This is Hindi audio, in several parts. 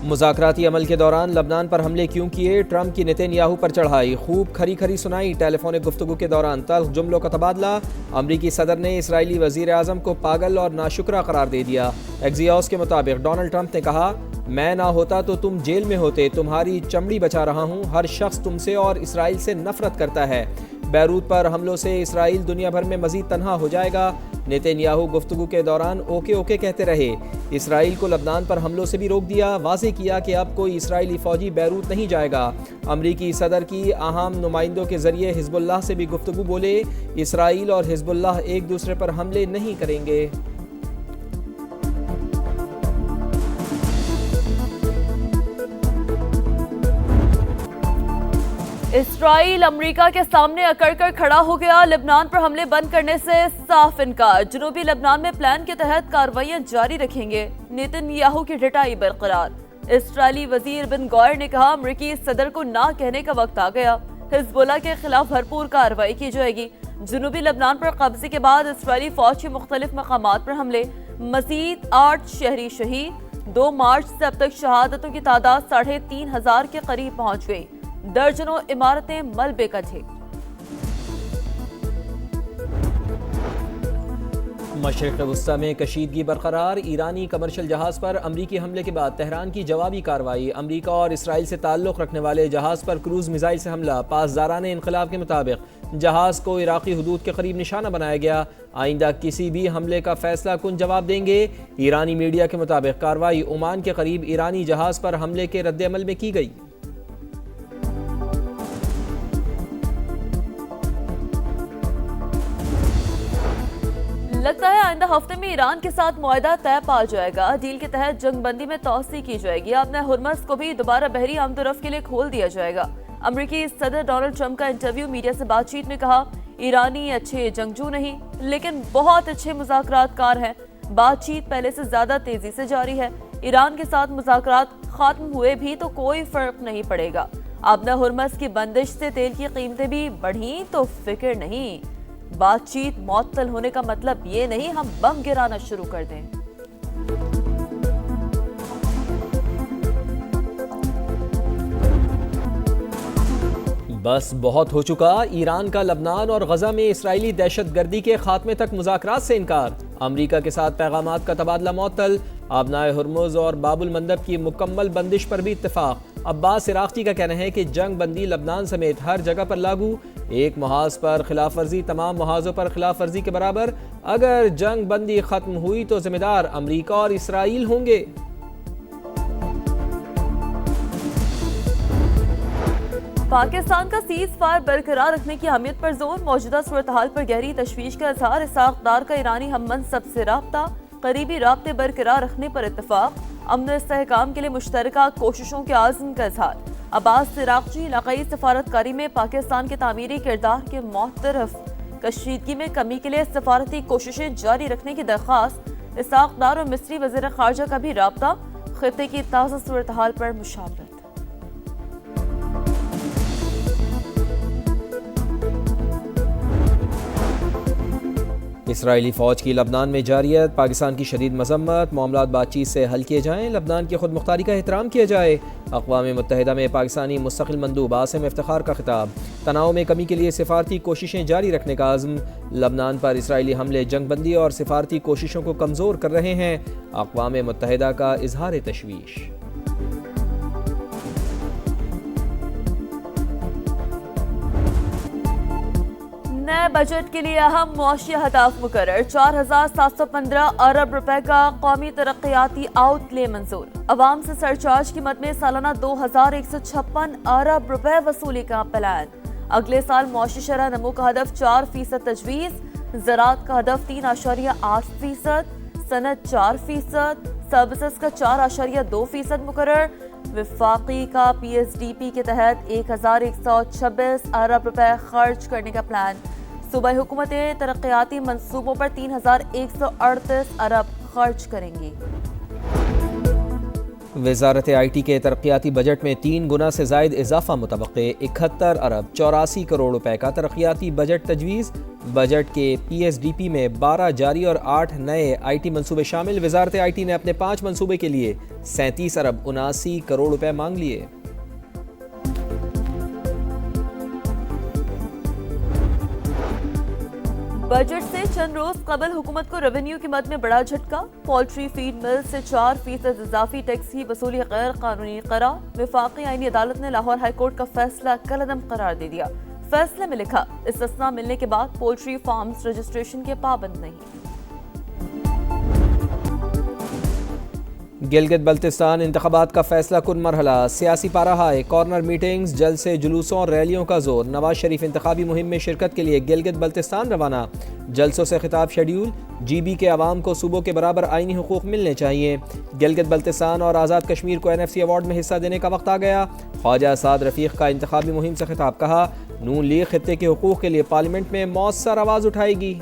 मुज़ाकराती अमल के दौरान लबनान पर हमले क्यों किए, ट्रंप की नेतन्याहू पर चढ़ाई, खूब खरी खरी सुनाई। टेलीफोनिक गुफ्तगू के दौरान तल्ख जुमलों का तबादला। अमरीकी सदर ने इसराइली वज़ीर आज़म को पागल और नाशुक्रा करार दे दिया। एक्सियोस के मुताबिक डोनाल्ड ट्रंप ने कहा, मैं ना होता तो तुम जेल में होते, तुम्हारी चमड़ी बचा रहा हूँ। हर शख्स तुमसे और इसराइल से नफरत करता है। बैरूत पर हमलों से इसराइल दुनिया भर में मजीद तन्हा हो जाएगा। नेतन्याहू गुफ्तगू के दौरान ओके ओके कहते रहे। इसराइल को लबनान पर हमलों से भी रोक दिया। वाज़ेह किया कि अब कोई इसराइली फ़ौजी बैरूत नहीं जाएगा। अमरीकी सदर की अहम नुमाइंदों के ज़रिए हिज़्बुल्लाह से भी गुफ्तगू बोले। इसराइल और हिज़्बुल्लाह एक दूसरे पर हमले नहीं करेंगे। इसराइल अमेरिका के सामने अकड़ कर खड़ा हो गया। लेबनान पर हमले बंद करने से साफ इनकार। जनूबी लेबनान में प्लान के तहत कार्रवाइयां जारी रखेंगे। नेतन्याहू की डटाई बरकरार। इसराइली वजीर बिन गौर ने कहा, अमेरिकी सदर को ना कहने का वक्त आ गया। हिजबुल्लाह के खिलाफ भरपूर कार्रवाई की जाएगी। जनूबी लेबनान पर कब्जे के बाद इसराइली फौज के मुख्तलिफ मकामात पर हमले। मजीद 8 शहरी शहीद। 2 मार्च से अब तक शहादतों की तादाद 3500 के करीब पहुंच गई। दर्जनों इमारतें मलबे का ढेर। मशरिक़ वस्ता में कशीदगी बरकरार। ईरानी कमर्शियल जहाज़ पर अमरीकी हमले के बाद तेहरान की जवाबी कार्रवाई। अमरीका और इसराइल से ताल्लुक़ रखने वाले जहाज़ पर क्रूज़ मिसाइल से हमला। पासदारान इनक़लाब के मुताबिक जहाज़ को इराक़ी हुदूद के करीब निशाना बनाया गया। आइंदा किसी भी हमले का फैसला कुन जवाब देंगे। ईरानी मीडिया के मुताबिक कार्रवाई ओमान के करीब ईरानी जहाज़ पर हमले के रद्द-ए-अमल में की गई। लगता है आइंदा हफ्ते में ईरान के साथ मुआहदा तय पा जाएगा। डील के तहत जंगबंदी में तौसी की जाएगी। अपने हुर्मस को भी दोबारा बहरी आमदोरफ्त के लिए खोल दिया जाएगा। अमेरिकी सदर डोनाल्ड ट्रंप का इंटरव्यू मीडिया से बातचीत में कहा, ईरानी अच्छे जंगजू नहीं लेकिन बहुत अच्छे मुज़ाकरातकार हैं। बातचीत पहले से ज्यादा तेजी से जारी है। ईरान के साथ मुज़ाकरात खत्म हुए भी तो कोई फर्क नहीं पड़ेगा। अपना हुर्मस की बंदिश से तेल की कीमतें भी बढ़ी तो फिक्र नहीं। बातचीत मअतल होने का मतलब ये नहीं हम बम गिराना शुरू कर दें। बस बहुत हो चुका। ईरान का लबनान और गजा में इसराइली दहशतगर्दी के खात्मे तक मुज़ाकरात से इनकार। अमरीका के साथ पैगामात का तबादला मुअत्तल। आबनाए हुर्मुज़ और बाबुल मंदब की मुकम्मल बंदिश पर भी इत्तेफाक। अब्बास इराक़ी का कहना है कि जंग बंदी लबनान समेत हर जगह पर लागू। एक मुहाज पर खिलाफ वर्जी तमाम मुहाजों पर खिलाफ वर्जी के बराबर। अगर जंग बंदी खत्म हुई तो जिम्मेदार अमरीका और इसराइल होंगे। पाकिस्तान का सीज फायर बरकरार रखने की अहमियत पर जोर। मौजूदा सूरत हाल पर गहरी तशवीश का इजहार। इसाक़दार का ईरानी हममनसब से राब्ता। करीबी राब्ते बरकरार रखने पर इत्तफाक। अमन इस्तेहकाम के लिए मुश्तरका कोशिशों के आज़म का इजहार। अब्बास इराक़ची इलाक़ाई सफारतकारी में पाकिस्तान के तामीरी किरदार के मुतरफ। कशीदगी में कमी के लिए सफारती कोशिशें जारी रखने की दरख्वास्त। इसाक़दार और मिस्री वज़ीर ख़ारजा का भी राब्ता। ख़ित्ते की ताज़ा सूरत हाल पर मुशावरत। इसराइली फ़ौज की लबनान में जारियत। पाकिस्तान की शदीद मजम्मत। मामलात बातचीत से हल किए जाएँ। लबनान की खुद मुख्तारी का एहतराम किया जाए। अक़वाम मुत्तहिदा में पाकिस्तानी मुस्तक़िल मंदूब आसिम इफ्तिखार का खिताब। तनाव में कमी के लिए सिफारती कोशिशें जारी रखने का आज़म। लबनान पर इसराइली हमले जंगबंदी और सिफारती कोशिशों को कमज़ोर कर रहे हैं। अक़वाम मुत्तहिदा का इजहार तशवीश। नए बजट के लिए अहम मुआशी अहदाफ मुकर्रर। 4715 अरब रुपए का कौमी तरक्याती आउटले मंजूर। अवाम से सरचार्ज कीमत में सालाना 2156 अरब रुपए वसूली का प्लान। अगले साल मुआशी शरह नमो का हदफ 4% तजवीज़। ज़राअत का हदफ 3.8%। सनत 4%। सर्विसेज का 4.2% मुकर्रर। विफाकी का PSDP के तहत 1126 अरब रुपए खर्च करने का प्लान। सूबाई हुकूमतें तरक्याती मंसूबों पर 3138 अरब खर्च करेंगी। वजारत IT के तरक्याती बजट में 3 गुना से जायद इजाफा मुतवक्के। 71 अरब 84 करोड़ रुपए का तरक्याती बजट तजवीज़। बजट के PSDP में 12 जारी और 8 नए IT मंसूबे शामिल। वजारत IT ने अपने 5 मंसूबे के लिए 37 अरब 79 करोड़ रुपए मांग लिए। बजट से चंद रोज कबल हुकूमत को रेवेन्यू की मद में बड़ा झटका। पोल्ट्री फीड मिल से 4% इजाफी टैक्स की वसूली गैर कानूनी करार। वफाकी आईनी अदालत ने लाहौर हाईकोर्ट का फैसला कलअदम करार दे दिया। फैसले में लिखा, इस्तिस्ना मिलने के बाद पोल्ट्री फार्म्स रजिस्ट्रेशन के पाबंद नहीं। गिलगित बल्तिस्तान इंतखाबात का फैसला कुन मरहला। सियासी पारा हाई। कॉर्नर मीटिंग्स, जलसे, जुलूसों और रैलियों का जोर। नवाज शरीफ इंतखाबी मुहिम में शिरकत के लिए गिलगित बल्तिस्तान रवाना। जलसों से खिताब शेड्यूल। GB के अवाम को सूबों के बराबर आईनी हुकूक मिलने चाहिए। गिलगित बल्तिस्तान और आज़ाद कश्मीर को NFC अवार्ड में हिस्सा देने का वक्त आ गया। ख्वाजा साद रफीक का इंतखाबी मुहिम से खिताब। कहा, नून लीग खित्ते के हुकूक के लिए पार्लियामेंट में मौसर आवाज़ उठाएगी।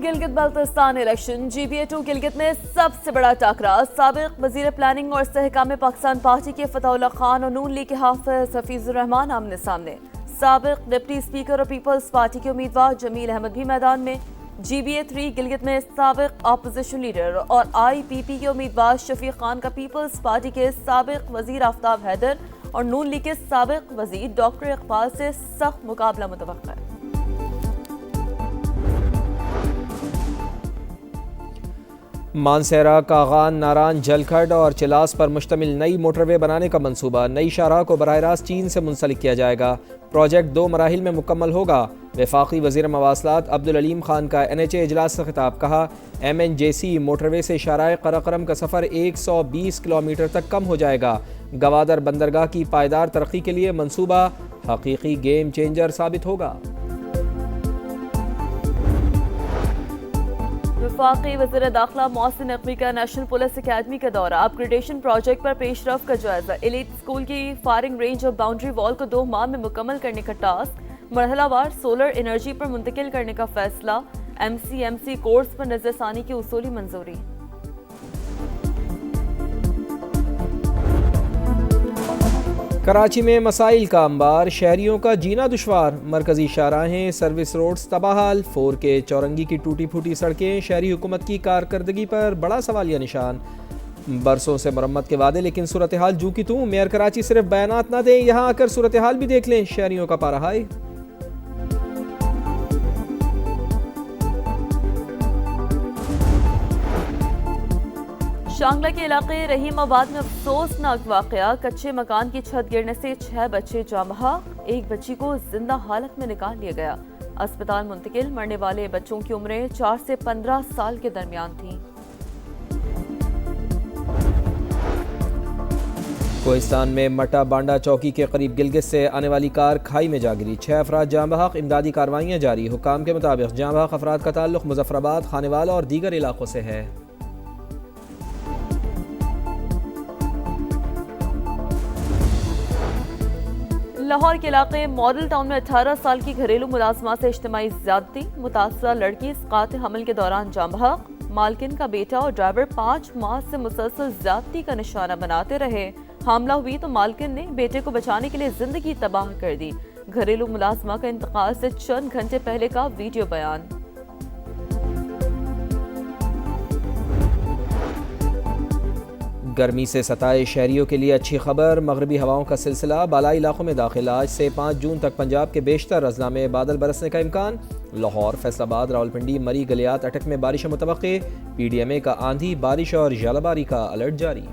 गिलगित बल्तिस्तान इलेक्शन। GBA2 गिलगित में सबसे बड़ा टाकरा। साबिक वजीर प्लानिंग और सहकाम पाकिस्तान पार्टी के फतहुल्लाह खान और नून लीग के हाफिज हफीजुर रहमान आमने सामने। साबिक डिप्टी स्पीकर और पीपल्स पार्टी के उम्मीदवार जमील अहमद भी मैदान में। GBA3 गिलगित में साबिक अपोजिशन लीडर और IPP के उम्मीदवार शफीक खान का पीपल्स पार्टी के साबिक वजीर आफ्ताब हैदर और नून लीग के साबिक वजीर डॉक्टर इकबाल से सख्त मुकाबला मुतवक्का है। मानसेरा, कागान, नारान, जलखड और चिलास पर मुश्तमिल नई मोटरवे बनाने का मंसूबा। नई शाहराह को बराह रास्त चीन से मुंसलिक किया जाएगा। प्रोजेक्ट 2 मराहिल में मुकम्मल होगा। वफाकी वज़ीर मवासलात अब्दुल अलीम खान का NHA इजलास से खिताब। कहा, MNJC मोटरवे से शाहराह कराकरम का सफ़र 120 किलोमीटर तक कम हो जाएगा। गवादर बंदरगाह की पायदार तरक्की के लिए मंसूबा हकीकी गेम चेंजर साबित होगा। वफाकी वज़ीर दाखिला मोहसिन नकवी का नेशनल पुलिस अकेडमी का दौरा। अपग्रेडेशन प्रोजेक्ट पर पेशरफ का जायजा। एलीट स्कूल की फायरिंग रेंज और बाउंड्री वॉल को 2 माह में मुकम्मल करने का टास्क। मरहलावार सोलर एनर्जी पर मुंतकिल करने का फैसला। MCMC कोर्स पर नजरसानी की उसूली मंजूरी। कराची में मसाइल का अंबार। शहरियों का जीना दुश्वार। मरकजी शाहराहें, सर्विस रोड्स तबाहाल। 4K चौरंगी की टूटी फूटी सड़कें। शहरी हुकूमत की कारकर्दगी पर बड़ा सवालिया निशान। बरसों से मरम्मत के वादे, लेकिन सूरत हाल जू की तू। मेयर कराची सिर्फ बयानात ना दें, यहाँ आकर सूरत हाल भी देख लें। शहरियों का पारा हाई। शांगला के इलाके रहीमाबाद में अफसोसनाक वाकया। कच्चे मकान की छत गिरने से 6 बच्चे जाँ बहक। एक बच्ची को जिंदा हालत में निकाल लिया गया। अस्पताल मुंतकिल। मरने वाले बच्चों की उम्रें 4 से 15 साल के दरमियान थी। कोहिस्तान में मटा बांडा चौकी के करीब गिलगित से आने वाली कार खाई में जा गिरी। 6 अफराद जाँ बहक। इमदादी कार्रवाइयाँ जारी। हुकाम के मुताबिक जाँ बहक अफराद का ताल्लुक मुजफ्फराबाद, खानेवाला और दीगर इलाकों से है। लाहौर के इलाके मॉडल टाउन में 18 साल की घरेलू मुलाजमा से इज्तिमाई ज्यादती। मुतासरा लड़की इसकात हमल के दौरान जाँ बहक। मालकिन का बेटा और ड्राइवर 5 माह से मुसलसल ज्यादती का निशाना बनाते रहे। हमला हुई तो मालकिन ने बेटे को बचाने के लिए जिंदगी तबाह कर दी। घरेलू मुलाजमा का इंतकाल से चंद घंटे पहले का वीडियो बयान। गर्मी से सताए शहरियों के लिए अच्छी खबर। मगरबी हवाओं का सिलसिला बालाई इलाकों में दाखिल। आज से 5 जून तक पंजाब के बेशतर अजला में बादल बरसने का इम्कान। लाहौर, फैसलाबाद, रावलपिंडी, मरी, गलियात, अटक में बारिश मुतवक्के। PDMA का आंधी, बारिश और जलबारी का अलर्ट जारी।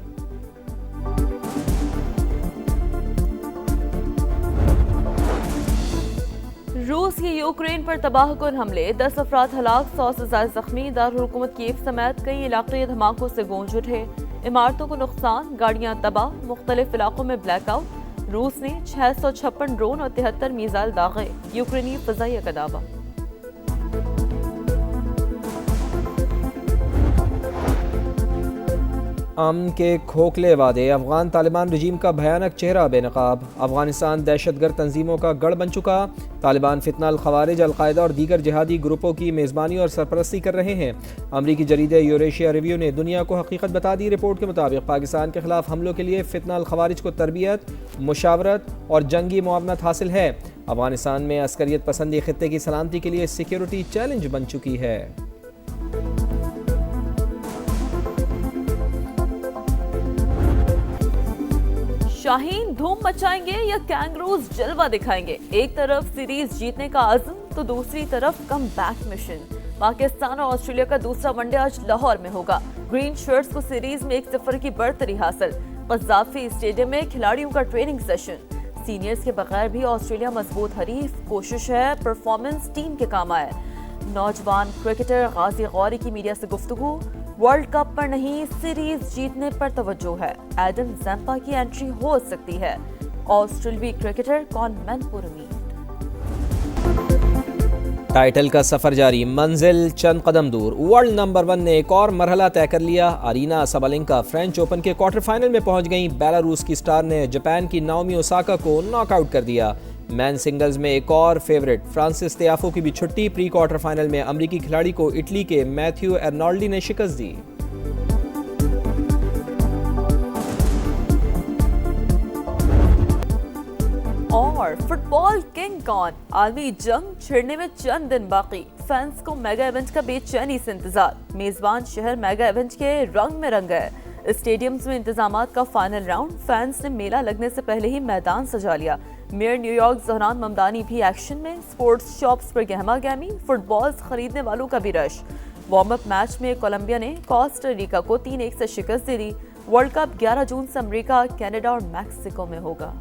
रूस की यूक्रेन पर तबाहकुन हमले। 10 अफराद हलाक, 100 से ज्यादा जख्मी। दारुल हुकूमत कीव समेत कई इलाके धमाकों से गूंज उठे। इमारतों को नुकसान, गाड़ियां तबाह। मुख्तलिफ इलाकों में ब्लैकआउट। रूस ने 656 ड्रोन और 73 मीज़ाइल दागे। यूक्रेनी फ़ज़ाइया का दावा। अमन के खोखले वादे, अफगान तालिबान रजीम का भयानक चेहरा बेनकाब। अफगानिस्तान दहशतगर्द तंजीमों का गढ़ बन चुका। तालिबान फितना अल खवारिज, अलकायदा और दीगर जिहादी ग्रुपों की मेज़बानी और सरपरस्ती कर रहे हैं। अमरीकी जरीदे यूरेशिया रिव्यू ने दुनिया को हकीकत बता दी। रिपोर्ट के मुताबिक पाकिस्तान के खिलाफ हमलों के लिए फितना अल खवारिज को तरबियत, मुशावरत और जंगी मुआवनत हासिल है। अफगानिस्तान में अस्करियत पसंदी खित्ते की सलामती के लिए सिक्योरिटी चैलेंज बन चुकी है। शाहीन धूम मचाएंगे या कैंगरूज जलवा दिखाएंगे? एक तरफ सीरीज जीतने का आज़म तो दूसरी तरफ कम बैक मिशन। पाकिस्तान और ऑस्ट्रेलिया का दूसरा वनडे आज लाहौर में होगा। ग्रीन शर्ट्स को सीरीज में 1-0 की बढ़तरी हासिल। कज़ाफ़ी स्टेडियम में खिलाड़ियों का ट्रेनिंग सेशन। सीनियर्स के बगैर भी ऑस्ट्रेलिया मजबूत हरीफ, कोशिश है परफॉर्मेंस टीम के काम आए। नौजवान क्रिकेटर गाजी गौरी की मीडिया से गुफ्तगू। वर्ल्ड कप पर नहीं, सीरीज जीतने पर तवज्जो है। एडम ज़ैम्पा की एंट्री हो सकती है। ऑस्ट्रेलियाई क्रिकेटर कौन मैन पुरउम्मीद। टाइटल का सफर जारी, मंजिल चंद कदम दूर। वर्ल्ड नंबर 1 ने एक और मरहला तय कर लिया। अरीना साबालेंका फ्रेंच ओपन के क्वार्टर फाइनल में पहुंच गईं। बेलारूस की स्टार ने जापान की नाओमी ओसाका को नॉकआउट कर दिया। मैन सिंगल्स में एक और फेवरेट फ्रांसिस तियाफो की भी छुट्टी। प्री क्वार्टर फाइनल में अमरीकी खिलाड़ी को इटली के मैथ्यू अर्नोल्डी ने शिकस्त दी। और फुटबॉल किंग कौन? आलमी जंग छिड़ने में चंद दिन बाकी। फैंस को मेगा इवेंट का बेचैनी से इंतजार। मेजबान शहर मेगा इवेंट के रंग में रंग है। स्टेडियम्स में इंतजामात का फाइनल राउंड। फैंस ने मेला लगने से पहले ही मैदान सजा लिया। मेयर न्यूयॉर्क ज़हरान ममदानी भी एक्शन में। स्पोर्ट्स शॉप्स पर गहमा गहमी। फुटबॉल्स खरीदने वालों का भी रश। वार्म अप मैच में कोलंबिया ने कोस्टा रिका को 3-1 से शिकस्त दे दी। वर्ल्ड कप 11 जून से अमेरिका, कनाडा और मैक्सिको में होगा।